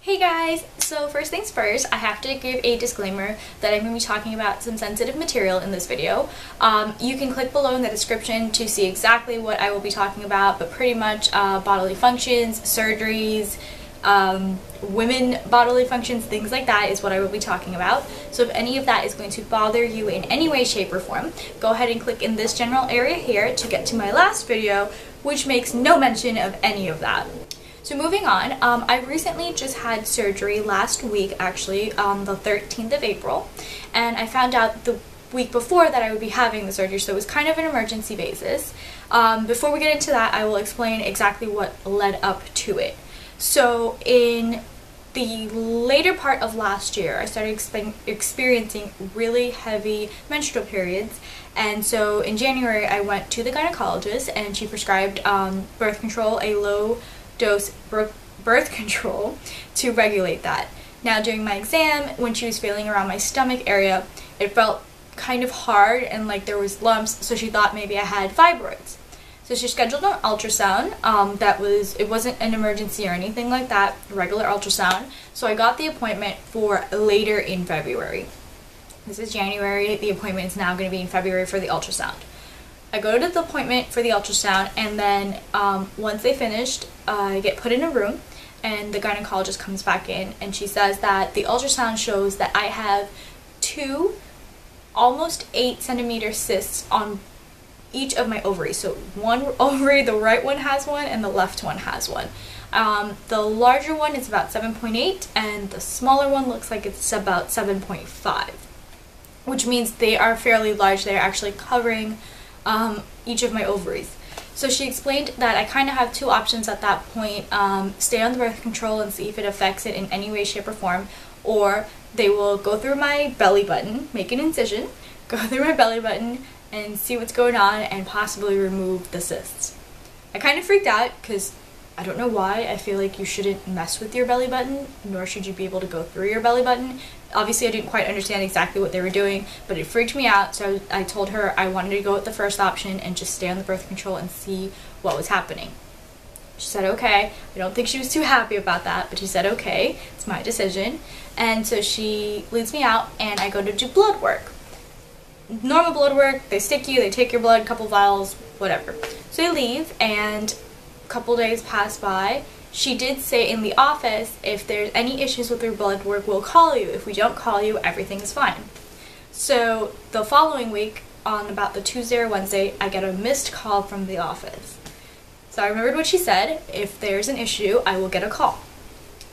Hey guys! So first things first, I have to give a disclaimer that I'm going to be talking about some sensitive material in this video. You can click below in the description to see exactly what I will be talking about, but pretty much bodily functions, surgeries, women bodily functions, things like that is what I will be talking about. So if any of that is going to bother you in any way, shape, or form, go ahead and click in this general area here to get to my last video, which makes no mention of any of that. So moving on, I recently just had surgery last week, actually, on the 13th of April, and I found out the week before that I would be having the surgery, so it was kind of an emergency basis. Before we get into that, I will explain exactly what led up to it. So in the later part of last year, I started experiencing really heavy menstrual periods, and so in January I went to the gynecologist and she prescribed birth control, a low dose birth control to regulate that. Now during my exam, when she was feeling around my stomach area, it felt kind of hard and like there was lumps, so she thought maybe I had fibroids. So she scheduled an ultrasound. It wasn't an emergency or anything like that, regular ultrasound. So I got the appointment for later in February. This is January, the appointment is now going to be in February for the ultrasound. I go to the appointment for the ultrasound, and then once they finished, I get put in a room and the gynecologist comes back in and she says that the ultrasound shows that I have two almost 8 centimeter cysts on each of my ovaries. So one ovary, the right one has one and the left one has one. The larger one is about 7.8 and the smaller one looks like it's about 7.5, which means they are fairly large. They're actually covering each of my ovaries. So she explained that I kind of have two options at that point: stay on the birth control and see if it affects it in any way, shape, or form, or they will go through my belly button, make an incision, go through my belly button and see what's going on and possibly remove the cysts. I kind of freaked out because I don't know why. I feel like you shouldn't mess with your belly button, nor should you be able to go through your belly button. Obviously I didn't quite understand exactly what they were doing, but it freaked me out, so I told her I wanted to go with the first option and just stay on the birth control and see what was happening. She said okay. I don't think she was too happy about that, but she said okay, it's my decision. And so she leads me out and I go to do blood work. Normal blood work, they stick you, they take your blood, couple vials, whatever. So I leave and a couple days pass by. She did say in the office, if there's any issues with your blood work, we'll call you. If we don't call you, everything is fine. So the following week, on about the Tuesday or Wednesday, I get a missed call from the office. So I remembered what she said: if there's an issue, I will get a call.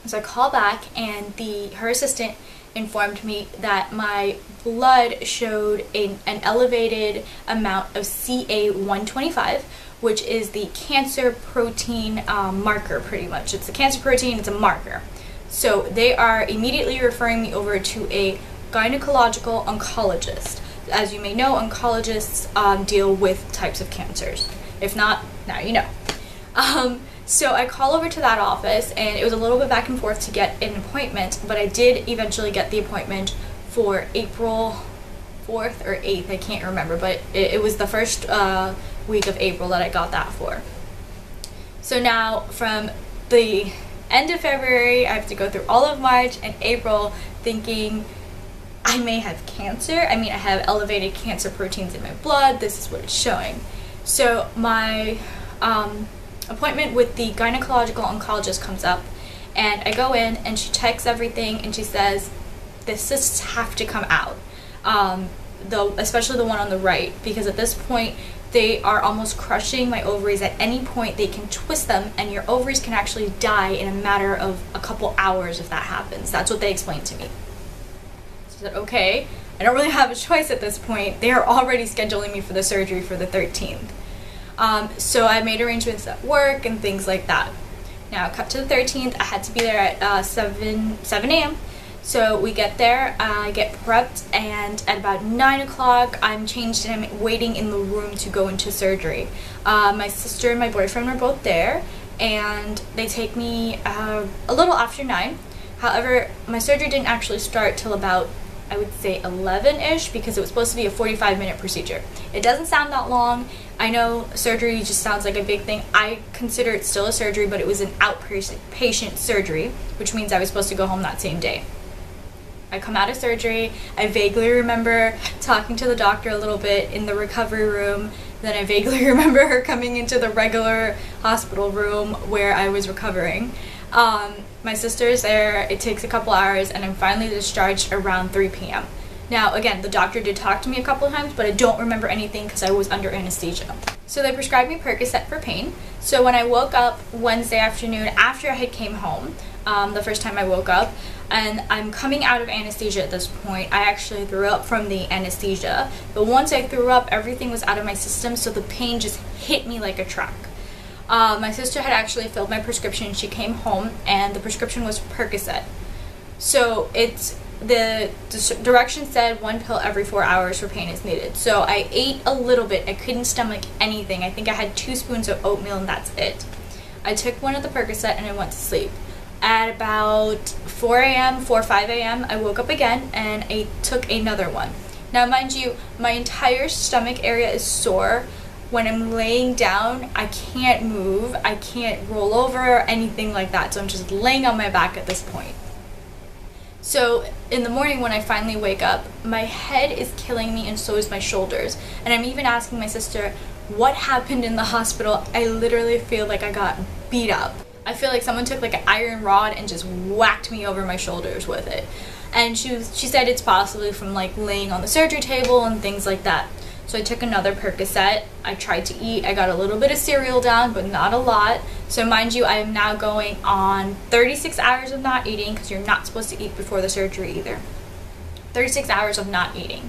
So I call back and her assistant informed me that my blood showed an elevated amount of CA-125, which is the cancer protein marker, pretty much. It's a cancer protein, it's a marker. So they are immediately referring me over to a gynecological oncologist. As you may know, oncologists deal with types of cancers. If not, now you know. So I call over to that office, and it was a little bit back and forth to get an appointment, but I did eventually get the appointment for April 4th or 8th, I can't remember, but it was the first week of April that I got that for. So now from the end of February, I have to go through all of March and April thinking I may have cancer. I mean, I have elevated cancer proteins in my blood. This is what it's showing. So my appointment with the gynecological oncologist comes up, and I go in and she checks everything and she says the cysts have to come out, especially the one on the right, because at this point they are almost crushing my ovaries. At any point they can twist them and your ovaries can actually die in a matter of a couple hours if that happens. That's what they explained to me. So I said okay, I don't really have a choice at this point. They are already scheduling me for the surgery for the 13th. So I made arrangements at work and things like that. Now cut to the 13th, I had to be there at 7 a.m. So we get there, I get prepped, and at about 9 o'clock I'm changed and I'm waiting in the room to go into surgery. My sister and my boyfriend were both there, and they take me a little after 9. However, my surgery didn't actually start till about I would say 11-ish, because it was supposed to be a 45-minute procedure. It doesn't sound that long. I know surgery just sounds like a big thing. I consider it still a surgery, but it was an outpatient surgery, which means I was supposed to go home that same day. I come out of surgery. I vaguely remember talking to the doctor a little bit in the recovery room. Then I vaguely remember her coming into the regular hospital room where I was recovering. My sister is there. It takes a couple hours, and I'm finally discharged around 3 p.m. Now, again, the doctor did talk to me a couple of times, but I don't remember anything because I was under anesthesia. So they prescribed me Percocet for pain. So when I woke up Wednesday afternoon after I had came home, the first time I woke up, and I'm coming out of anesthesia at this point. I actually threw up from the anesthesia, but once I threw up, everything was out of my system, so the pain just hit me like a truck. My sister had actually filled my prescription. She came home, and the prescription was Percocet. So it's the direction said 1 pill every 4 hours for pain is needed. So I ate a little bit. I couldn't stomach anything. I think I had 2 spoons of oatmeal, and that's it. I took one of the Percocet, and I went to sleep. At about 4 or 5 a.m., I woke up again, and I took another one. Now, mind you, my entire stomach area is sore. When I'm laying down, I can't move, I can't roll over or anything like that, so I'm just laying on my back at this point. So in the morning when I finally wake up, my head is killing me, and so is my shoulders. And I'm even asking my sister, what happened in the hospital? I literally feel like I got beat up. I feel like someone took like an iron rod and just whacked me over my shoulders with it. And she said it's possibly from like laying on the surgery table and things like that. So I took another Percocet. I tried to eat. I got a little bit of cereal down, but not a lot. So mind you, I am now going on 36 hours of not eating, because you're not supposed to eat before the surgery either. 36 hours of not eating.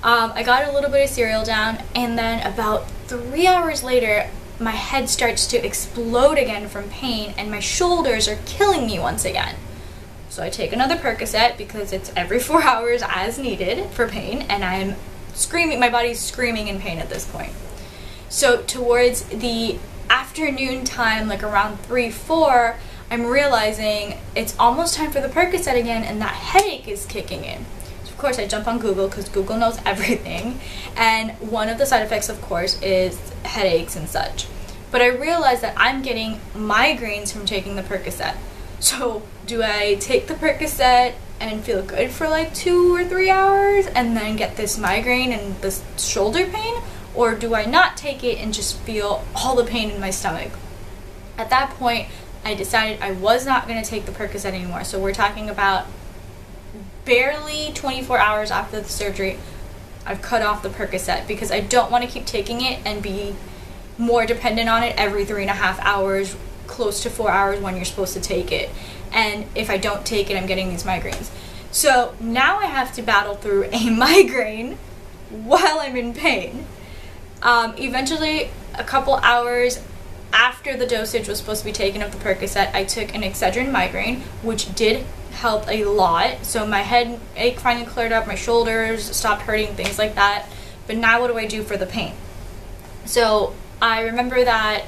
I got a little bit of cereal down, and then about 3 hours later, my head starts to explode again from pain, and my shoulders are killing me once again. So I take another Percocet, because it's every 4 hours as needed for pain, and I'm screaming, my body's screaming in pain at this point. So towards the afternoon time, like around 3-4, I'm realizing it's almost time for the Percocet again, and that headache is kicking in. So of course I jump on Google, because Google knows everything, and one of the side effects, of course, is headaches and such. But I realized that I'm getting migraines from taking the Percocet. So do I take the Percocet and feel good for like 2 or 3 hours and then get this migraine and this shoulder pain? Or do I not take it and just feel all the pain in my stomach? At that point, I decided I was not going to take the Percocet anymore. So we're talking about barely 24 hours after the surgery, I've cut off the Percocet, because I don't want to keep taking it and be more dependent on it every 3.5 hours, close to 4 hours when you're supposed to take it. And if I don't take it, I'm getting these migraines. So now I have to battle through a migraine while I'm in pain. Eventually, a couple hours after the dosage was supposed to be taken of the Percocet, I took an Excedrin migraine, which did help a lot. So my head ache finally cleared up, my shoulders stopped hurting, things like that. But now what do I do for the pain? So I remember that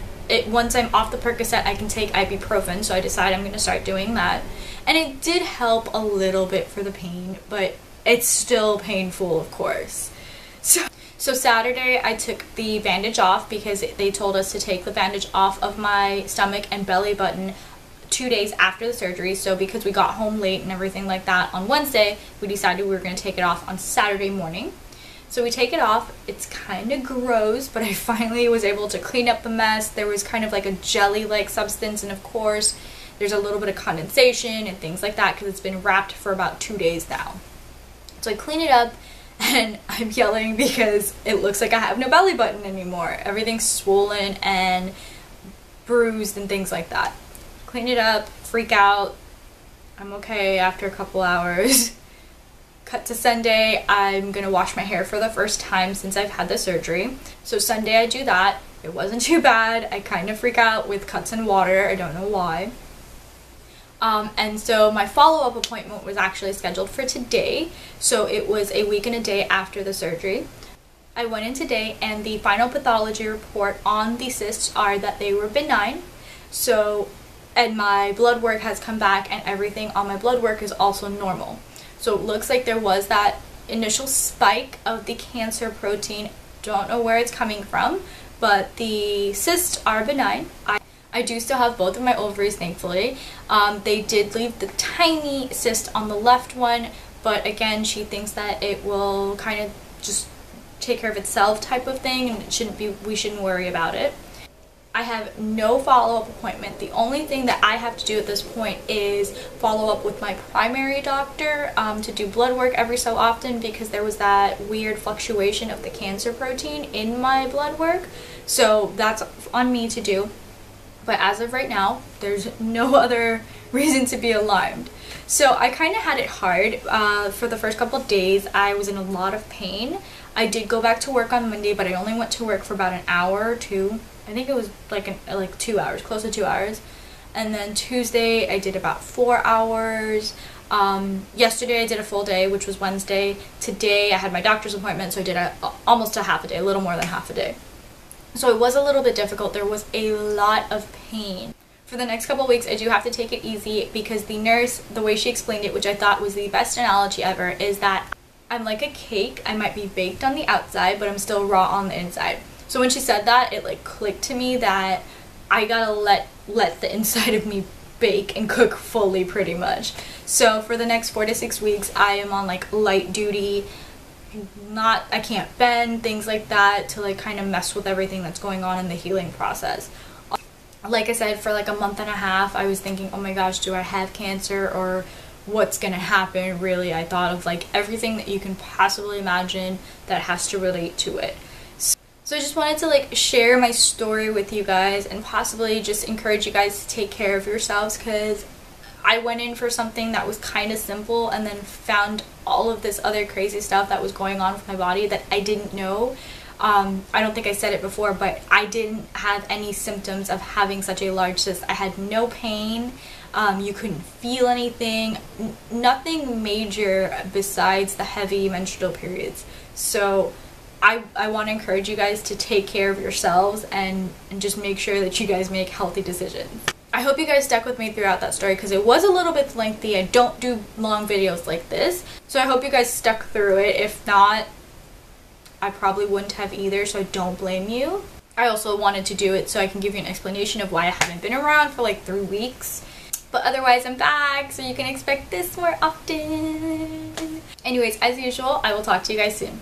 once I'm off the Percocet, I can take ibuprofen, so I decided I'm going to start doing that. And it did help a little bit for the pain, but it's still painful, of course. So Saturday, I took the bandage off, because they told us to take the bandage off of my stomach and belly button 2 days after the surgery. So because we got home late and everything like that on Wednesday, we decided we were going to take it off on Saturday morning. So we take it off. It's kind of gross, but I finally was able to clean up the mess. There was kind of like a jelly-like substance, and of course there's a little bit of condensation and things like that, because it's been wrapped for about 2 days now. So I clean it up, and I'm yelling because it looks like I have no belly button anymore. Everything's swollen and bruised and things like that. Clean it up, freak out. I'm okay after a couple hours. Cut to Sunday, I'm gonna wash my hair for the first time since I've had the surgery. So Sunday I do that. It wasn't too bad. I kind of freak out with cuts and water. I don't know why. And so my follow-up appointment was actually scheduled for today. So it was a week and a day after the surgery. I went in today, and the final pathology report on the cysts are that they were benign. So, and my blood work has come back, and everything on my blood work is also normal. So it looks like there was that initial spike of the cancer protein. Don't know where it's coming from, but the cysts are benign. I do still have both of my ovaries, thankfully. They did leave the tiny cyst on the left one, but again, she thinks that it will kind of just take care of itself type of thing, and we shouldn't worry about it. I have no follow-up appointment. The only thing that I have to do at this point is follow up with my primary doctor to do blood work every so often, because there was that weird fluctuation of the cancer protein in my blood work. So that's on me to do. But as of right now, there's no other reason to be alarmed. So I kind of had it hard. For the first couple of days, I was in a lot of pain. I did go back to work on Monday, but I only went to work for about an hour or two. I think it was like 2 hours, close to 2 hours. And then Tuesday, I did about 4 hours. Yesterday, I did a full day, which was Wednesday. Today, I had my doctor's appointment, so I did almost a half a day, a little more than half a day. So it was a little bit difficult. There was a lot of pain. For the next couple of weeks, I do have to take it easy, because the nurse, the way she explained it, which I thought was the best analogy ever, is that I'm like a cake. I might be baked on the outside, but I'm still raw on the inside. So when she said that, it like clicked to me that I gotta let the inside of me bake and cook fully, pretty much. So for the next 4 to 6 weeks, I am on like light duty. I can't bend, things like that, to like kind of mess with everything that's going on in the healing process. Like I said, for like a month and a half, I was thinking, oh my gosh, do I have cancer, or what's gonna happen? Really, I thought of like everything that you can possibly imagine that has to relate to it. So I just wanted to like share my story with you guys, and possibly just encourage you guys to take care of yourselves, because I went in for something that was kind of simple and then found all of this other crazy stuff that was going on with my body that I didn't know. I don't think I said it before, but I didn't have any symptoms of having such a large cyst. I had no pain. You couldn't feel anything. Nothing major besides the heavy menstrual periods. So I want to encourage you guys to take care of yourselves and just make sure that you guys make healthy decisions. I hope you guys stuck with me throughout that story, because it was a little bit lengthy. I don't do long videos like this, so I hope you guys stuck through it. If not, I probably wouldn't have either, so I don't blame you. I also wanted to do it so I can give you an explanation of why I haven't been around for like 3 weeks. But otherwise, I'm back, so you can expect this more often. Anyways, as usual, I will talk to you guys soon.